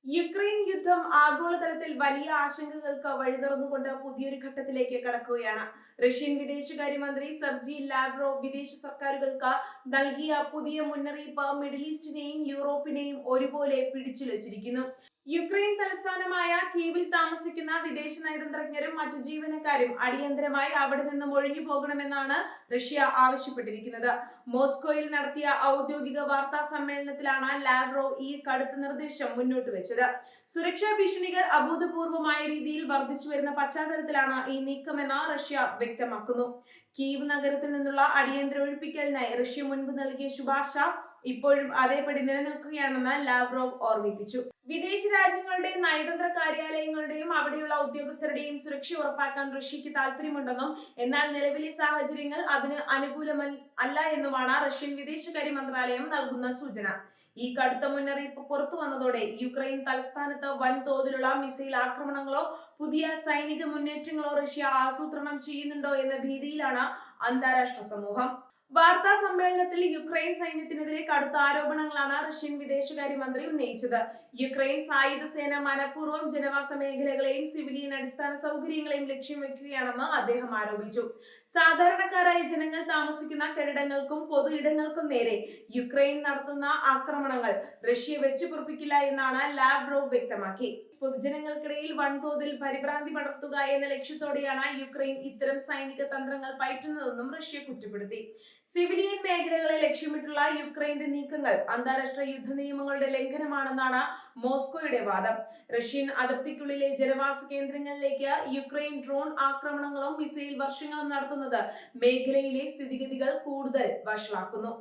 Ukraine യുദ്ധം ആഗോളതലത്തിൽ വലിയ ആശങ്കകൾക്ക് വഴിതുറന്നുകൊണ്ട് പുതിയൊരു ഘട്ടത്തിലേക്ക് കടക്കുകയാണ്. റഷ്യൻ വിദേശകാര്യമന്ത്രി സെർജി ലാവ്റോവ് വിദേശ സർക്കാരുകൾക്ക് നൽകിയ പുതിയ മുന്നറിയിപ്പ് മിഡിൽ ഈസ്റ്റിനെയും യൂറോപ്പിനെയും ഒരുപോലെ പിടിച്ചുലച്ചിരിക്കുന്നു. യുക്രൈൻ തലസ്ഥാനമായ കീവിൽ താമസിക്കുന്ന വിദേശ നയതന്ത്രജ്ഞരും മറ്റു ജീവനക്കാരും അടിയന്തരമായി അവിടെ നിന്നും ഒഴിഞ്ഞു പോകണമെന്നാണ് റഷ്യ ആവശ്യപ്പെട്ടിരിക്കുന്നത്. മോസ്കോയിൽ നടത്തിയ ഔദ്യോഗിക വാർത്താ സമ്മേളനത്തിലാണ് ലാവ്റോവ് ഈ കടുത്ത നിർദ്ദേശം മുന്നോട്ട് വെച്ചത്. സുരക്ഷാ ഭീഷണികൾ അഭൂതപൂർവമായ രീതിയിൽ വർദ്ധിച്ചു വരുന്ന പശ്ചാത്തലത്തിലാണ് ഈ നീക്കമെന്ന് റഷ്യ വ്യക്തമാക്കുന്നു. കീവ് നഗരത്തിൽ നിന്നുള്ള അടിയന്തര ഒഴിപ്പിക്കലിനായി റഷ്യ മുൻപ് നൽകിയ ശുപാർശ ഇപ്പോഴും അതേപടി നിലനിൽക്കുകയാണെന്ന് ലാവ്റോവ് ഓർമ്മിപ്പിച്ചു. വിദേശ രാജ്യങ്ങളുടെ നയതന്ത്ര കാര്യാലയങ്ങളുടെയും അവിടെയുള്ള ഉദ്യോഗസ്ഥരുടെയും സുരക്ഷ ഉറപ്പാക്കാൻ റഷ്യക്ക് താല്പര്യമുണ്ടെന്നും എന്നാൽ നിലവിലെ സാഹചര്യങ്ങൾ അതിന് അനുകൂലമല്ല എന്നുമാണ് റഷ്യൻ വിദേശകാര്യ മന്ത്രാലയം നൽകുന്ന സൂചന. ഈ കടുത്ത മുന്നറിയിപ്പ് പുറത്തു വന്നതോടെ യുക്രൈൻ തലസ്ഥാനത്ത് വൻതോതിലുള്ള മിസൈൽ ആക്രമണങ്ങളോ പുതിയ സൈനിക മുന്നേറ്റങ്ങളോ റഷ്യ ആസൂത്രണം ചെയ്യുന്നുണ്ടോ എന്ന ഭീതിയിലാണ് അന്താരാഷ്ട്ര സമൂഹം. വാർത്താ സമ്മേളനത്തിൽ യുക്രൈൻ സൈന്യത്തിനെതിരെ കടുത്ത ആരോപണങ്ങളാണ് റഷ്യൻ വിദേശകാര്യമന്ത്രി ഉന്നയിച്ചത്. യുക്രൈൻ സായുധ സേന മനഃപൂർവ്വം ജനവാസ മേഖലകളെയും സിവിലിയൻ അടിസ്ഥാന സൗകര്യങ്ങളെയും ലക്ഷ്യം വെക്കുകയാണെന്ന് അദ്ദേഹം ആരോപിച്ചു. സാധാരണക്കാരായ ജനങ്ങൾ താമസിക്കുന്ന കെട്ടിടങ്ങൾക്കും പൊതു ഇടങ്ങൾക്കും നേരെ യുക്രൈൻ നടത്തുന്ന ആക്രമണങ്ങൾ റഷ്യ വെച്ചുപൊറുപ്പിക്കില്ല എന്നാണ് ലാവ്റോവ് വ്യക്തമാക്കി. പൊതുജനങ്ങൾക്കിടയിൽ വൻതോതിൽ പരിഭ്രാന്തി പടർത്തുക എന്ന ലക്ഷ്യത്തോടെയാണ് യുക്രൈൻ ഇത്തരം സൈനിക തന്ത്രങ്ങൾ പയറ്റുന്നതെന്നും റഷ്യ കുറ്റപ്പെടുത്തി. സിവിലിയൻ മേഖലകളെ ലക്ഷ്യമിട്ടുള്ള യുക്രൈന്റെ നീക്കങ്ങൾ അന്താരാഷ്ട്ര യുദ്ധ നിയമങ്ങളുടെ ലംഘനമാണെന്നാണ് മോസ്കോയുടെ വാദം. റഷ്യൻ അതിർത്തിക്കുള്ളിലെ ജനവാസ കേന്ദ്രങ്ങളിലേക്ക് യുക്രൈൻ ഡ്രോൺ ആക്രമണങ്ങളും മിസൈൽ വർഷങ്ങളും നടത്തുന്നത് മേഖലയിലെ സ്ഥിതിഗതികൾ കൂടുതൽ വഷളാക്കുന്നു.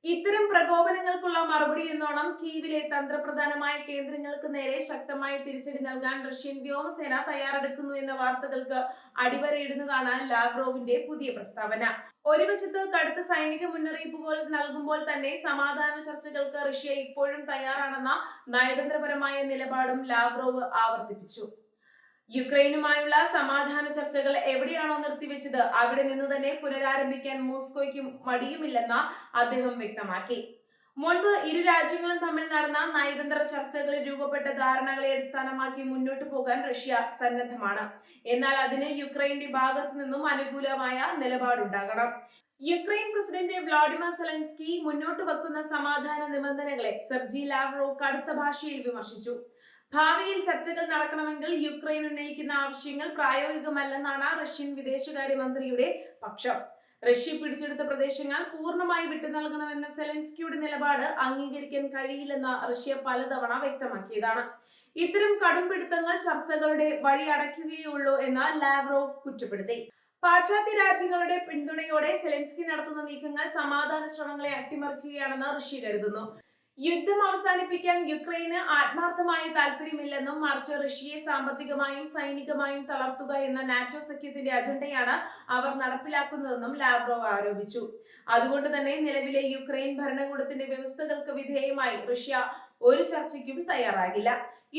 ഇത്തരം പ്രകോപനങ്ങൾക്കുള്ള മറുപടി എന്നോണം കീവിലെ തന്ത്രപ്രധാനമായ കേന്ദ്രങ്ങൾക്ക് നേരെ ശക്തമായ തിരിച്ചടി നൽകാൻ റഷ്യൻ വ്യോമസേന തയ്യാറെടുക്കുന്നു എന്ന വാർത്തകൾക്ക് അടിവരയിടുന്നതാണ് ലാവ്റോവിന്റെ പുതിയ പ്രസ്താവന. ഒരു വശത്ത് കടുത്ത സൈനിക മുന്നറിയിപ്പുകൾ നൽകുമ്പോൾ തന്നെ സമാധാന ചർച്ചകൾക്ക് റഷ്യ ഇപ്പോഴും തയ്യാറാണെന്ന നയതന്ത്രപരമായ നിലപാടും ലാവ്റോവ് ആവർത്തിപ്പിച്ചു. യുക്രൈനുമായുള്ള സമാധാന ചർച്ചകൾ എവിടെയാണോ നിർത്തിവെച്ചത് അവിടെ നിന്ന് തന്നെ പുനരാരംഭിക്കാൻ മോസ്കോയ്ക്ക് മടിയുമില്ലെന്ന് അദ്ദേഹം വ്യക്തമാക്കി. മുൻപ് ഇരു രാജ്യങ്ങളും തമ്മിൽ നടന്ന നയതന്ത്ര ചർച്ചകളിൽ രൂപപ്പെട്ട ധാരണകളെ അടിസ്ഥാനമാക്കി മുന്നോട്ടു പോകാൻ റഷ്യ സന്നദ്ധമാണ്. എന്നാൽ അതിന് യുക്രൈന്റെ ഭാഗത്തു നിന്നും അനുകൂലമായ നിലപാടുണ്ടാകണം. യുക്രൈൻ പ്രസിഡന്റ് വ്ളാഡിമിർ സെലൻസ്കി മുന്നോട്ട് വെക്കുന്ന സമാധാന നിബന്ധനകളെ സെർജി ലാവ്റോവ് കടുത്ത ഭാഷയിൽ വിമർശിച്ചു. ഭാവിയിൽ ചർച്ചകൾ നടക്കണമെങ്കിൽ യുക്രൈൻ ഉന്നയിക്കുന്ന ആവശ്യങ്ങൾ പ്രായോഗികമല്ലെന്നാണ് റഷ്യൻ വിദേശകാര്യമന്ത്രിയുടെ പക്ഷം. റഷ്യ പിടിച്ചെടുത്ത പ്രദേശങ്ങൾ പൂർണ്ണമായി വിട്ടു നൽകണമെന്ന സെലൻസ്കിയുടെ നിലപാട് അംഗീകരിക്കാൻ കഴിയില്ലെന്ന് റഷ്യ പലതവണ വ്യക്തമാക്കിയതാണ്. ഇത്തരം കടുംപിടുത്തങ്ങൾ ചർച്ചകളുടെ വഴി അടയ്ക്കുകയുള്ളൂ എന്ന് ലാവ്റോവ് കുറ്റപ്പെടുത്തി. പാശ്ചാത്യ രാജ്യങ്ങളുടെ പിന്തുണയോടെ സെലൻസ്കി നടത്തുന്ന നീക്കങ്ങൾ സമാധാന ശ്രമങ്ങളെ അട്ടിമറിക്കുകയാണെന്ന് റഷ്യ കരുതുന്നു. യുദ്ധം അവസാനിപ്പിക്കാൻ യുക്രൈന് ആത്മാർത്ഥമായ താല്പര്യമില്ലെന്നും മറിച്ച് റഷ്യയെ സാമ്പത്തികമായും സൈനികമായും തളർത്തുക എന്ന നാറ്റോ സഖ്യത്തിന്റെ അജണ്ടയാണ് അവർ നടപ്പിലാക്കുന്നതെന്നും ലാവ്റോവ് ആരോപിച്ചു. അതുകൊണ്ട് തന്നെ നിലവിലെ യുക്രൈൻ ഭരണകൂടത്തിന്റെ വ്യവസ്ഥകൾക്ക് വിധേയമായി റഷ്യ ഒരു ചർച്ചയ്ക്കും തയ്യാറാകില്ല.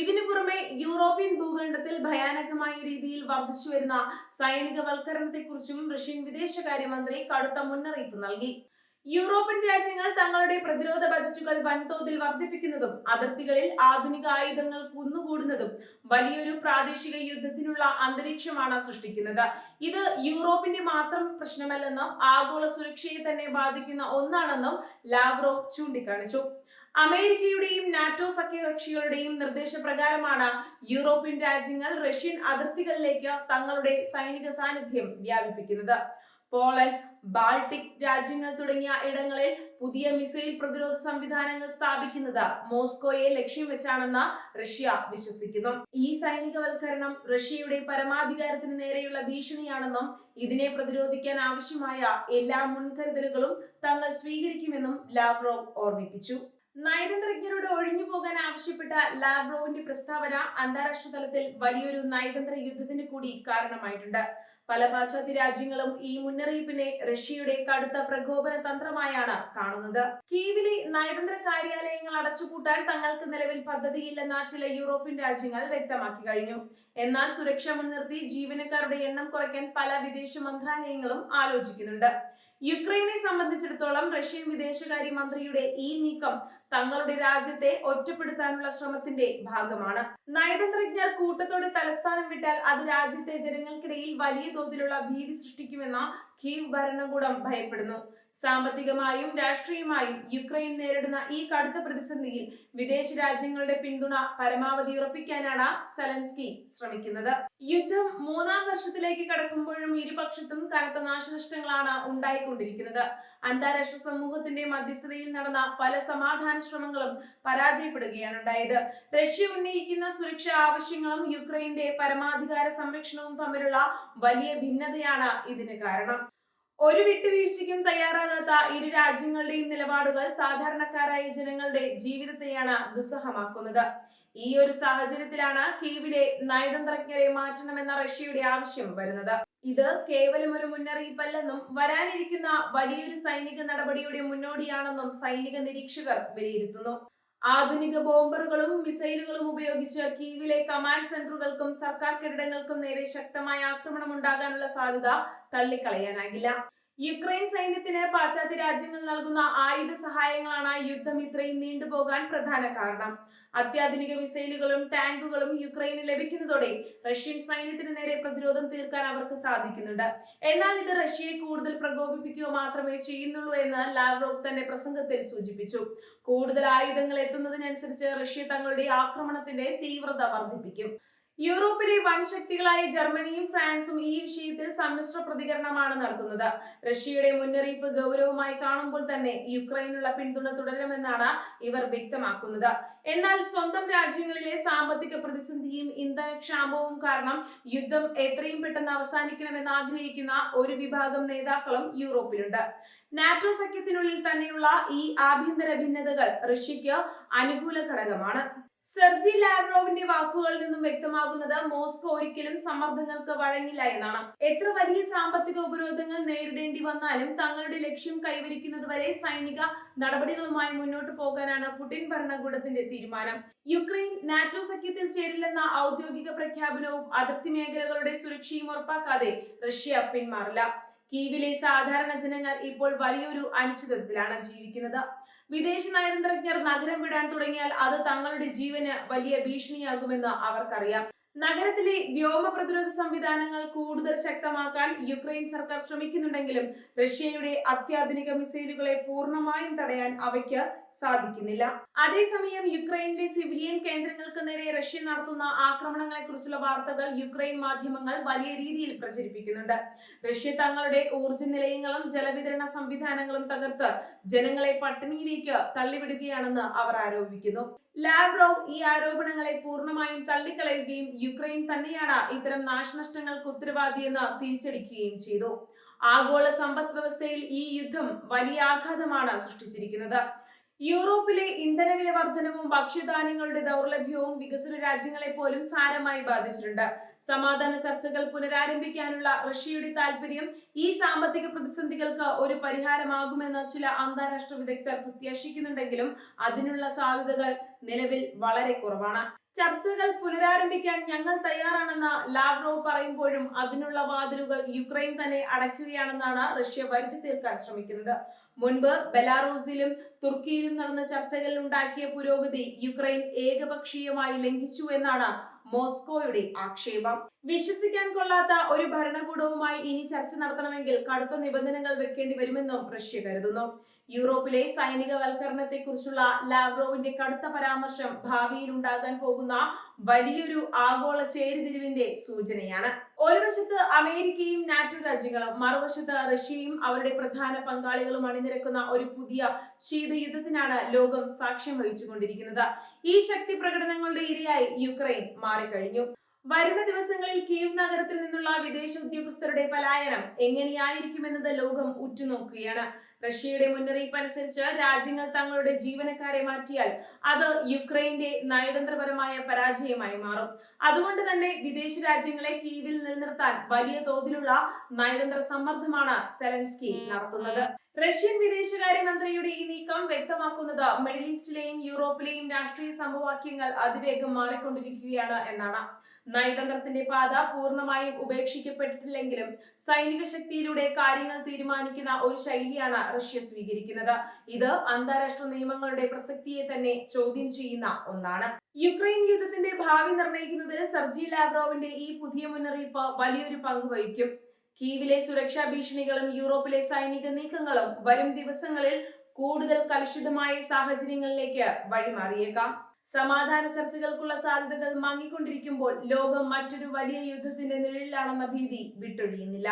ഇതിനു പുറമെ യൂറോപ്യൻ ഭൂഖണ്ഡത്തിൽ ഭയാനകമായ രീതിയിൽ വർദ്ധിച്ചു വരുന്ന സൈനികവൽക്കരണത്തെക്കുറിച്ചും റഷ്യൻ വിദേശകാര്യമന്ത്രി കടുത്ത മുന്നറിയിപ്പ് നൽകി. യൂറോപ്യൻ രാജ്യങ്ങൾ തങ്ങളുടെ പ്രതിരോധ ബജറ്റുകൾ വൻതോതിൽ വർദ്ധിപ്പിക്കുന്നതും അതിർത്തികളിൽ ആധുനിക ആയുധങ്ങൾ കുന്നുകൂടുന്നതും വലിയൊരു പ്രാദേശിക യുദ്ധത്തിനുള്ള അന്തരീക്ഷമാണ് സൃഷ്ടിക്കുന്നത്. ഇത് യൂറോപ്പിന്റെ മാത്രം പ്രശ്നമല്ലെന്നും ആഗോള സുരക്ഷയെ തന്നെ ബാധിക്കുന്ന ഒന്നാണെന്നും ലാവ്റോവ് ചൂണ്ടിക്കാണിച്ചു. അമേരിക്കയുടെയും നാറ്റോ സഖ്യകക്ഷികളുടെയും നിർദ്ദേശപ്രകാരമാണ് യൂറോപ്യൻ രാജ്യങ്ങൾ റഷ്യൻ അതിർത്തികളിലേക്ക് തങ്ങളുടെ സൈനിക സാന്നിധ്യം വ്യാപിപ്പിക്കുന്നത്. പോളണ്ട്, ബാൾട്ടിക് രാജ്യങ്ങൾ തുടങ്ങിയ ഇടങ്ങളിൽ പുതിയ മിസൈൽ പ്രതിരോധ സംവിധാനങ്ങൾ സ്ഥാപിക്കുന്നത് മോസ്കോയെ ലക്ഷ്യം വെച്ചാണെന്ന് റഷ്യ വിശ്വസിക്കുന്നു. ഈ സൈനികവൽക്കരണം റഷ്യയുടെ പരമാധികാരത്തിന് നേരെയുള്ള ഭീഷണിയാണെന്നും ഇതിനെ പ്രതിരോധിക്കാൻ ആവശ്യമായ എല്ലാ മുൻകരുതലുകളും തങ്ങൾ സ്വീകരിക്കുമെന്നും ലാവ്റോവ് ഓർമ്മിപ്പിച്ചു. നയതന്ത്രജ്ഞരോട് ഒഴിഞ്ഞു പോകാൻ ആവശ്യപ്പെട്ട ലാവ്റോവിന്റെ പ്രസ്താവന അന്താരാഷ്ട്ര തലത്തിൽ വലിയൊരു നയതന്ത്ര യുദ്ധത്തിന് കൂടി കാരണമായിട്ടുണ്ട്. പല പാശ്ചാത്യ രാജ്യങ്ങളും ഈ മുന്നറിയിപ്പിനെ റഷ്യയുടെ കടുത്ത പ്രകോപന തന്ത്രമായാണ് കാണുന്നത്. കീവിലെ നയതന്ത്ര കാര്യാലയങ്ങൾ അടച്ചുപൂട്ടാൻ തങ്ങൾക്ക് നിലവിൽ പദ്ധതിയില്ലെന്ന ചില യൂറോപ്യൻ രാജ്യങ്ങൾ വ്യക്തമാക്കി കഴിഞ്ഞു. എന്നാൽ സുരക്ഷ മുൻനിർത്തി ജീവനക്കാരുടെ എണ്ണം കുറയ്ക്കാൻ പല വിദേശ മന്ത്രാലയങ്ങളും ആലോചിക്കുന്നുണ്ട്. യുക്രൈനെ സംബന്ധിച്ചിടത്തോളം റഷ്യൻ വിദേശകാര്യ മന്ത്രിയുടെ ഈ നീക്കം തങ്ങളുടെ രാജ്യത്തെ ഒറ്റപ്പെടുത്താനുള്ള ശ്രമത്തിന്റെ ഭാഗമാണ്. നയതന്ത്രജ്ഞർ കൂട്ടത്തോടെ തലസ്ഥാനം വിട്ടാൽ അത് രാജ്യത്തെ ജനങ്ങൾക്കിടയിൽ വലിയ തോതിലുള്ള ഭീതി സൃഷ്ടിക്കുമെന്ന കീവ് ഭരണകൂടം ഭയപ്പെടുന്നു. സാമ്പത്തികമായും രാഷ്ട്രീയമായും യുക്രൈൻ നേരിടുന്ന ഈ കടുത്ത പ്രതിസന്ധിയിൽ വിദേശ രാജ്യങ്ങളുടെ പിന്തുണ പരമാവധി ഉറപ്പിക്കാനാണ് സെലൻസ്കി ശ്രമിക്കുന്നത്. യുദ്ധം 3-ാം വർഷത്തിലേക്ക് കടക്കുമ്പോഴും ഇരുപക്ഷത്തും കനത്ത നാശനഷ്ടങ്ങളാണ് ഉണ്ടായിക്കൊണ്ടിരിക്കുന്നത്. അന്താരാഷ്ട്ര സമൂഹത്തിന്റെ മധ്യസ്ഥതയിൽ നടന്ന പല സമാധാന ശ്രമങ്ങളും പരാജയപ്പെടുകയാണ് ഉണ്ടായത്. റഷ്യ ഉന്നയിക്കുന്ന സുരക്ഷാ ആവശ്യങ്ങളും യുക്രൈന്റെ പരമാധികാര സംരക്ഷണവും തമ്മിലുള്ള വലിയ ഭിന്നതയാണ് ഇതിന് കാരണം. ഒരു വിട്ടുവീഴ്ചയ്ക്കും തയ്യാറാകാത്ത ഇരു രാജ്യങ്ങളുടെയും നിലപാടുകൾ സാധാരണക്കാരായ ജനങ്ങളുടെ ജീവിതത്തെയാണ് ദുസ്സഹമാക്കുന്നത്. ഈ ഒരു സാഹചര്യത്തിലാണ് കീവിലെ നയതന്ത്രജ്ഞരെ മാറ്റണമെന്ന റഷ്യയുടെ ആവശ്യം വരുന്നത്. ഇത് കേവലം ഒരു മുന്നറിയിപ്പല്ലെന്നും വരാനിരിക്കുന്ന വലിയൊരു സൈനിക നടപടിയുടെ മുന്നോടിയാണെന്നും സൈനിക നിരീക്ഷകർ വിലയിരുത്തുന്നു. ആധുനിക ബോംബറുകളും മിസൈലുകളും ഉപയോഗിച്ച് കീവിലെ കമാൻഡ് സെന്ററുകൾക്കും സർക്കാർ കെട്ടിടങ്ങൾക്കും നേരെ ശക്തമായ ആക്രമണം ഉണ്ടാകാനുള്ള സാധ്യത തള്ളിക്കളയാനാകില്ല. യുക്രൈൻ സൈന്യത്തിന് പാശ്ചാത്യ രാജ്യങ്ങൾ നൽകുന്ന ആയുധ സഹായങ്ങളാണ് യുദ്ധം ഇത്രയും നീണ്ടുപോകാൻ പ്രധാന കാരണം. അത്യാധുനിക മിസൈലുകളും ടാങ്കുകളും യുക്രൈന് ലഭിക്കുന്നതോടെ റഷ്യൻ സൈന്യത്തിന് നേരെ പ്രതിരോധം തീർക്കാൻ അവർക്ക് സാധിക്കുന്നുണ്ട്. എന്നാൽ ഇത് റഷ്യയെ കൂടുതൽ പ്രകോപിപ്പിക്കുക മാത്രമേ ചെയ്യുന്നുള്ളൂ എന്ന് ലാവ്റോവ് തന്റെ പ്രസംഗത്തിൽ സൂചിപ്പിച്ചു. കൂടുതൽ ആയുധങ്ങൾ എത്തുന്നതിനനുസരിച്ച് റഷ്യ തങ്ങളുടെ ആക്രമണത്തിന്റെ തീവ്രത വർദ്ധിപ്പിക്കും. യൂറോപ്പിലെ വൻ ശക്തികളായ ജർമ്മനിയും ഫ്രാൻസും ഈ വിഷയത്തിൽ സമ്മിശ്ര പ്രതികരണമാണ് നടത്തുന്നത്. റഷ്യയുടെ മുന്നറിയിപ്പ് ഗൗരവമായി കാണുമ്പോൾ തന്നെ യുക്രൈനുള്ള പിന്തുണ തുടരുമെന്നാണ് ഇവർ വ്യക്തമാക്കുന്നത്. എന്നാൽ സ്വന്തം രാജ്യങ്ങളിലെ സാമ്പത്തിക പ്രതിസന്ധിയും ഇന്ധനക്ഷാമവും കാരണം യുദ്ധം എത്രയും പെട്ടെന്ന് അവസാനിക്കണമെന്ന് ആഗ്രഹിക്കുന്ന ഒരു വിഭാഗം നേതാക്കളും യൂറോപ്പിലുണ്ട്. നാറ്റോ സഖ്യത്തിനുള്ളിൽ തന്നെയുള്ള ഈ ആഭ്യന്തര ഭിന്നതകൾ റഷ്യയ്ക്ക് അനുകൂല ഘടകമാണ്. സെർജി ലാവ്റോവിന്റെ വാക്കുകളിൽ നിന്നും വ്യക്തമാകുന്നത് മോസ്കോ ഒരിക്കലും സമ്മർദ്ദങ്ങൾക്ക് വഴങ്ങില്ല എന്നാണ്. എത്ര വലിയ സാമ്പത്തിക ഉപരോധങ്ങൾ നേരിടേണ്ടി വന്നാലും തങ്ങളുടെ ലക്ഷ്യം കൈവരിക്കുന്നതുവരെ സൈനിക നടപടികളുമായി മുന്നോട്ട് പോകാനാണ് പുടിൻ ഭരണകൂടത്തിന്റെ തീരുമാനം. യുക്രൈൻ നാറ്റോ സഖ്യത്തിൽ ചേരില്ലെന്ന ഔദ്യോഗിക പ്രഖ്യാപനവും അതിർത്തി മേഖലകളുടെ സുരക്ഷയും ഉറപ്പാക്കാതെ റഷ്യ പിന്മാറില്ല. കീവിലെ സാധാരണ ജനങ്ങൾ ഇപ്പോൾ വലിയൊരു അനിശ്ചിതത്വത്തിലാണ് ജീവിക്കുന്നത്. വിദേശ നയതന്ത്രജ്ഞർ നഗരം വിടാൻ തുടങ്ങിയാൽ അത് തങ്ങളുടെ ജീവന് വലിയ ഭീഷണിയാകുമെന്ന് അവർക്കറിയാം. നഗരത്തിലെ വ്യോമ പ്രതിരോധ സംവിധാനങ്ങൾ കൂടുതൽ ശക്തമാക്കാൻ യുക്രൈൻ സർക്കാർ ശ്രമിക്കുന്നുണ്ടെങ്കിലും റഷ്യയുടെ അത്യാധുനിക മിസൈലുകളെ പൂർണ്ണമായും തടയാൻ അവയ്ക്ക് സാധിക്കുന്നില്ല. അതേസമയം യുക്രൈനിലെ സിവിലിയൻ കേന്ദ്രങ്ങൾക്ക് നേരെ റഷ്യ നടത്തുന്ന ആക്രമണങ്ങളെ കുറിച്ചുള്ള വാർത്തകൾ യുക്രൈൻ മാധ്യമങ്ങൾ വലിയ രീതിയിൽ പ്രചരിപ്പിക്കുന്നുണ്ട്. റഷ്യ തങ്ങളുടെ ഊർജ്ജ നിലയങ്ങളും ജലവിതരണ സംവിധാനങ്ങളും തകർത്ത് ജനങ്ങളെ പട്ടിണിയിലേക്ക് തള്ളിവിടുകയാണെന്ന് അവർ ആരോപിക്കുന്നു. ലാവ്റോവ് ഈ ആരോപണങ്ങളെ പൂർണ്ണമായും തള്ളിക്കളയുകയും യുക്രൈൻ തന്നെയാണ് ഇത്തരം നാശനഷ്ടങ്ങൾക്ക് ഉത്തരവാദിയെന്ന് തിരിച്ചടിക്കുകയും ചെയ്തു. ആഗോള സമ്പദ് വ്യവസ്ഥയിൽ ഈ യുദ്ധം വലിയ ആഘാതമാണ് സൃഷ്ടിച്ചിരിക്കുന്നത്. യൂറോപ്പിലെ ഇന്ധനവില വർധനവും ഭക്ഷ്യധാന്യങ്ങളുടെ ദൗർലഭ്യവും വികസ്വര രാജ്യങ്ങളെ പോലും സാരമായി ബാധിച്ചിട്ടുണ്ട്. സമാധാന ചർച്ചകൾ പുനരാരംഭിക്കാനുള്ള റഷ്യയുടെ താൽപര്യം ഈ സാമ്പത്തിക പ്രതിസന്ധികൾക്ക് ഒരു പരിഹാരമാകുമെന്ന് ചില അന്താരാഷ്ട്ര വിദഗ്ധർ പ്രത്യാശിക്കുന്നുണ്ടെങ്കിലും അതിനുള്ള സാധ്യതകൾ നിലവിൽ വളരെ കുറവാണ്. ചർച്ചകൾ പുനരാരംഭിക്കാൻ ഞങ്ങൾ തയ്യാറാണെന്ന് ലാവ്റോവ് പറയുമ്പോഴും അതിനുള്ള വാതിലുകൾ യുക്രൈൻ തന്നെ അടയ്ക്കുകയാണെന്നാണ് റഷ്യ വരുത്തി തീർക്കാൻ ശ്രമിക്കുന്നത്. മുൻപ് ബെലാറൂസിലും തുർക്കിയിലും നടന്ന ചർച്ചകളിൽ ഉണ്ടാക്കിയ പുരോഗതി യുക്രൈൻ ഏകപക്ഷീയമായി ലംഘിച്ചു എന്നാണ് മോസ്കോയുടെ ആക്ഷേപം. വിശ്വസിക്കാൻ കൊള്ളാത്ത ഒരു ഭരണകൂടവുമായി ഇനി ചർച്ച നടത്തണമെങ്കിൽ കടുത്ത നിബന്ധനകൾ വെക്കേണ്ടി വരുമെന്നും റഷ്യ കരുതുന്നു. യൂറോപ്പിലെ സൈനികവൽക്കരണത്തെക്കുറിച്ചുള്ള ലാവ്റോവിന്റെ കടുത്ത പരാമർശം ഭാവിയിൽ ഉണ്ടാകാൻ പോകുന്ന വലിയൊരു ആഗോള ചേരിതിരിവിന്റെ സൂചനയാണ്. ഒരു വശത്ത് അമേരിക്കയും നാറ്റോ രാജ്യങ്ങളും, മറുവശത്ത് റഷ്യയും അവരുടെ പ്രധാന പങ്കാളികളും അണിനിരക്കുന്ന ഒരു പുതിയ ശീതയുദ്ധത്തിനാണ് ലോകം സാക്ഷ്യം വഹിച്ചുകൊണ്ടിരിക്കുന്നത്. ഈ ശക്തി പ്രകടനങ്ങളുടെ ഇരയായി യുക്രൈൻ മാറിക്കഴിഞ്ഞു. വരുന്ന ദിവസങ്ങളിൽ കീവ് നഗരത്തിൽ നിന്നുള്ള വിദേശ ഉദ്യോഗസ്ഥരുടെ പലായനം എങ്ങനെയായിരിക്കുമെന്നത് ലോകം ഉറ്റുനോക്കുകയാണ്. റഷ്യയുടെ മുന്നറിയിപ്പ് അനുസരിച്ച് രാജ്യങ്ങൾ തങ്ങളുടെ ജീവനക്കാരെ മാറ്റിയാൽ അത് യുക്രൈന്റെ നയതന്ത്രപരമായ പരാജയമായി മാറും. അതുകൊണ്ട് തന്നെ വിദേശ രാജ്യങ്ങളെ കീവിൽ നിലനിർത്താൻ വലിയ തോതിലുള്ള നയതന്ത്ര സമ്മർദ്ദമാണ് സെലൻസ്കി നടത്തുന്നത്. റഷ്യൻ വിദേശകാര്യമന്ത്രിയുടെ ഈ നീക്കം വ്യക്തമാക്കുന്നത് മിഡിൽ ഈസ്റ്റിലെയും യൂറോപ്പിലെയും രാഷ്ട്രീയ സമവാക്യങ്ങൾ അതിവേഗം മാറിക്കൊണ്ടിരിക്കുകയാണ് എന്നാണ്. നയതന്ത്രത്തിന്റെ പാത പൂർണ്ണമായും ഉപേക്ഷിക്കപ്പെട്ടിട്ടില്ലെങ്കിലും സൈനിക ശക്തിയിലൂടെ കാര്യങ്ങൾ തീരുമാനിക്കുന്ന ഒരു ശൈലിയാണ് റഷ്യ സ്വീകരിക്കുന്നത്. ഇത് അന്താരാഷ്ട്ര നിയമങ്ങളുടെ പ്രസക്തിയെ തന്നെ ചോദ്യം ചെയ്യുന്ന ഒന്നാണ്. യുക്രൈൻ യുദ്ധത്തിന്റെ ഭാവി നിർണ്ണയിക്കുന്നതിൽ സെർജി ലാവ്റോവിന്റെ ഈ പുതിയ മുന്നറിയിപ്പ് വലിയൊരു പങ്ക് വഹിക്കും. കീവിലെ സുരക്ഷാ ഭീഷണികളും യൂറോപ്പിലെ സൈനിക നീക്കങ്ങളും വരും ദിവസങ്ങളിൽ കൂടുതൽ കലുഷിതമായ സാഹചര്യങ്ങളിലേക്ക് വഴിമാറിയേക്കാം. സമാധാന ചർച്ചകൾക്കുള്ള സാധ്യതകൾ മങ്ങിക്കൊണ്ടിരിക്കുമ്പോൾ ലോകം മറ്റൊരു വലിയ യുദ്ധത്തിന്റെ നിഴലിലാണെന്ന ഭീതി വിട്ടൊഴിയുന്നില്ല.